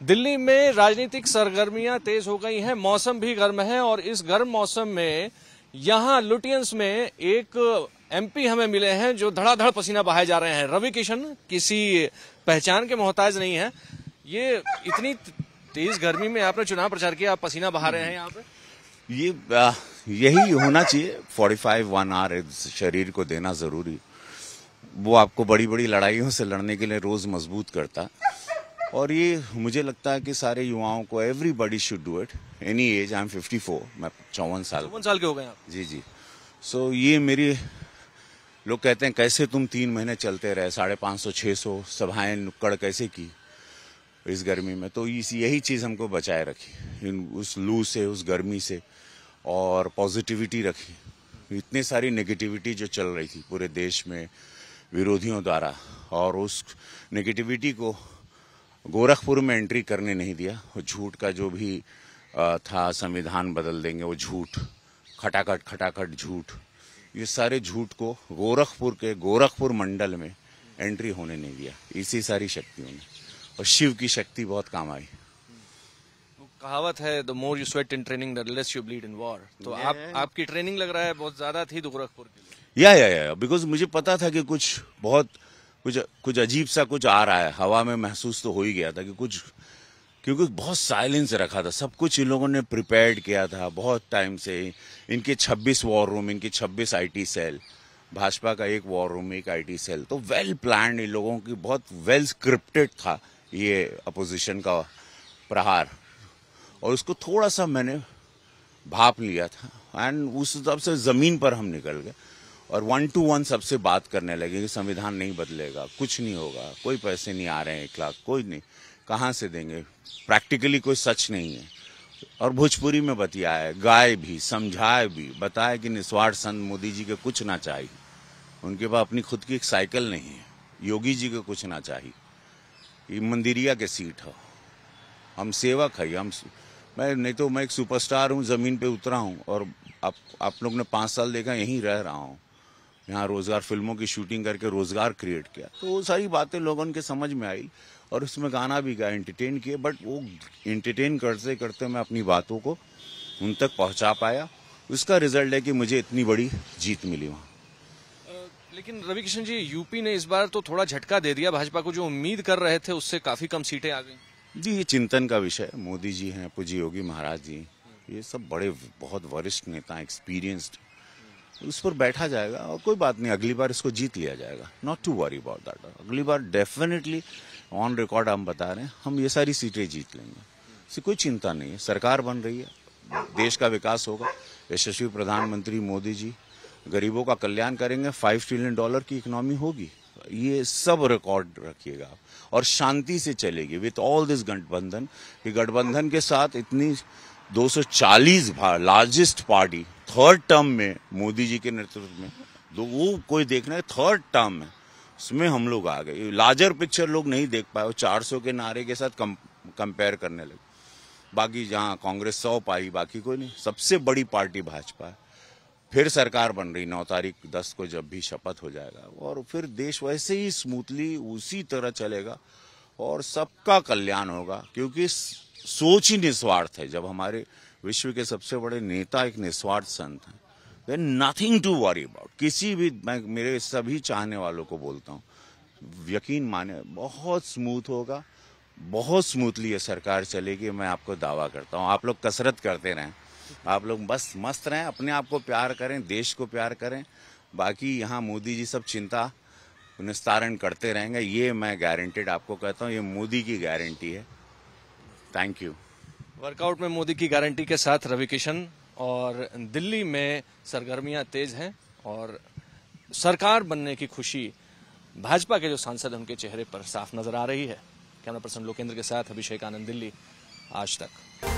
दिल्ली में राजनीतिक सरगर्मियां तेज हो गई हैं, मौसम भी गर्म है और इस गर्म मौसम में यहां लुटियंस में एक एमपी हमें मिले हैं जो धड़ाधड़ पसीना बहाए जा रहे हैं। रवि किशन किसी पहचान के मोहताज नहीं है। ये इतनी तेज गर्मी में आपने चुनाव प्रचार किया, आप पसीना बहा रहे हैं यहाँ पे। यही होना चाहिए। 45-1 आवर शरीर को देना जरूरी। वो आपको बड़ी बड़ी लड़ाइयों से लड़ने के लिए रोज मजबूत करता। और ये मुझे लगता है कि सारे युवाओं को everybody should do it any as. I am 54, मैं 54 साल के हो गए आप। जी। सो ये मेरी, लोग कहते हैं कैसे तुम 3 महीने चलते रहे, 550-600 सभाएं नुक्कड़ कैसे की इस गर्मी में। तो यही चीज हमको बचाए रखी उस लू से, उस गर्मी से, और पॉजिटिविटी रखी। इतनी सारी नेगेटिविटी जो चल रही थी पूरे देश में विरोधियों द्वारा, और उस नेगेटिविटी को गोरखपुर में एंट्री करने नहीं दिया। वो झूठ का जो भी था, संविधान बदल देंगे, वो झूठ, खटाखट झूठ, ये सारे झूठ को गोरखपुर मंडल में एंट्री होने नहीं दिया इसी सारी शक्तियों ने। और शिव की शक्ति बहुत काम आई। कहावत है, the more you sweat in training the less you bleed in war. तो आपकी ट्रेनिंग लग रहा है बहुत ज्यादा थी गोरखपुर के लिए। या बिकॉज मुझे पता था कि कुछ अजीब सा कुछ आ रहा है। हवा में महसूस तो हो ही गया था कि कुछ, क्योंकि बहुत साइलेंस रखा था। सब कुछ इन लोगों ने प्रिपेयर्ड किया था बहुत टाइम से। इनके 26 वॉर रूम, इनके 26 आईटी सेल, भाजपा का 1 वॉर रूम, 1 आईटी सेल। तो वेल प्लान्ड इन लोगों की, बहुत वेल स्क्रिप्टेड था ये अपोजिशन का प्रहार। और उसको थोड़ा सा मैंने भाप लिया था एंड उस हिसाब से जमीन पर हम निकल गए और 1 to 1 सबसे बात करने लगे कि संविधान नहीं बदलेगा, कुछ नहीं होगा, कोई पैसे नहीं आ रहे हैं, 1 लाख कोई नहीं, कहाँ से देंगे, प्रैक्टिकली कोई सच नहीं है। और भोजपुरी में बतियाए, गाए भी, समझाए भी, बताए कि निस्वार्थ संत मोदी जी के कुछ ना चाहिए, उनके पास अपनी खुद की एक साइकिल नहीं है, योगी जी के कुछ ना चाहिए, ये मंदिरिया के सीट है, हम सेवक है, मैं एक सुपरस्टार हूँ, जमीन पे उतरा हूँ। और आप लोग ने 5 साल देखा, यहीं रह रहा हूँ, यहाँ रोजगार, फिल्मों की शूटिंग करके रोजगार क्रिएट किया। तो वो सारी बातें लोगों के समझ में आई और उसमें गाना भी गाया, एंटरटेन किए। बट वो एंटरटेन करते करते मैं अपनी बातों को उन तक पहुंचा पाया। उसका रिजल्ट है कि मुझे इतनी बड़ी जीत मिली वहाँ। लेकिन रवि किशन जी, यूपी ने इस बार तो थोड़ा झटका दे दिया भाजपा को। जो उम्मीद कर रहे थे उससे काफी कम सीटें आ गई। जी, ये चिंतन का विषय। मोदी जी हैं, पूज्य योगी महाराज जी, ये सब बड़े बहुत वरिष्ठ नेता, एक्सपीरियंस्ड, उस पर बैठा जाएगा और कोई बात नहीं, अगली बार इसको जीत लिया जाएगा। Not to worry about that. अगली बार डेफिनेटली ऑन रिकॉर्ड हम बता रहे हैं, हम ये सारी सीटें जीत लेंगे, इससे कोई चिंता नहीं है। सरकार बन रही है, देश का विकास होगा, यशस्वी प्रधानमंत्री मोदी जी गरीबों का कल्याण करेंगे, $5 ट्रिलियन की इकोनॉमी होगी, ये सब रिकॉर्ड रखिएगा आप। और शांति से चलेगी विथ ऑल दिस गठबंधन। गठबंधन के साथ इतनी 240 लार्जेस्ट पार्टी, 3rd टर्म में मोदी जी के नेतृत्व में, वो कोई देखना है 3rd टर्म में, उसमें हम लोग आ गए। लार्जर पिक्चर लोग नहीं देख पाए, 400 के नारे के साथ कंपेयर करने लगे। बाकी जहां कांग्रेस 100 पाई, बाकी कोई नहीं। सबसे बड़ी पार्टी भाजपा है। फिर सरकार बन रही 9 तारीख 10 को, जब भी शपथ हो जाएगा, और फिर देश वैसे ही स्मूथली उसी तरह चलेगा और सबका कल्याण होगा। क्योंकि सोच ही निस्वार्थ है। जब हमारे विश्व के सबसे बड़े नेता एक निस्वार्थ संत हैं, then nothing to worry about. किसी भी, मैं मेरे सभी चाहने वालों को बोलता हूँ, यकीन माने बहुत स्मूथ होगा, बहुत स्मूथली ये सरकार चलेगी। मैं आपको दावा करता हूँ। आप लोग कसरत करते रहें, आप लोग बस मस्त रहें, अपने आप को प्यार करें, देश को प्यार करें। बाकी यहाँ मोदी जी सब चिंता निस्तारण करते रहेंगे, ये मैं गारंटेड आपको कहता हूँ, ये मोदी की गारंटी है। Thank you. वर्कआउट में मोदी की गारंटी के साथ रवि किशन। और दिल्ली में सरगर्मियां तेज हैं और सरकार बनने की खुशी भाजपा के जो सांसद हैं उनके चेहरे पर साफ नजर आ रही है। कैमरा पर्सन लोकेंद्र के साथ अभिषेक आनंद, दिल्ली आज तक।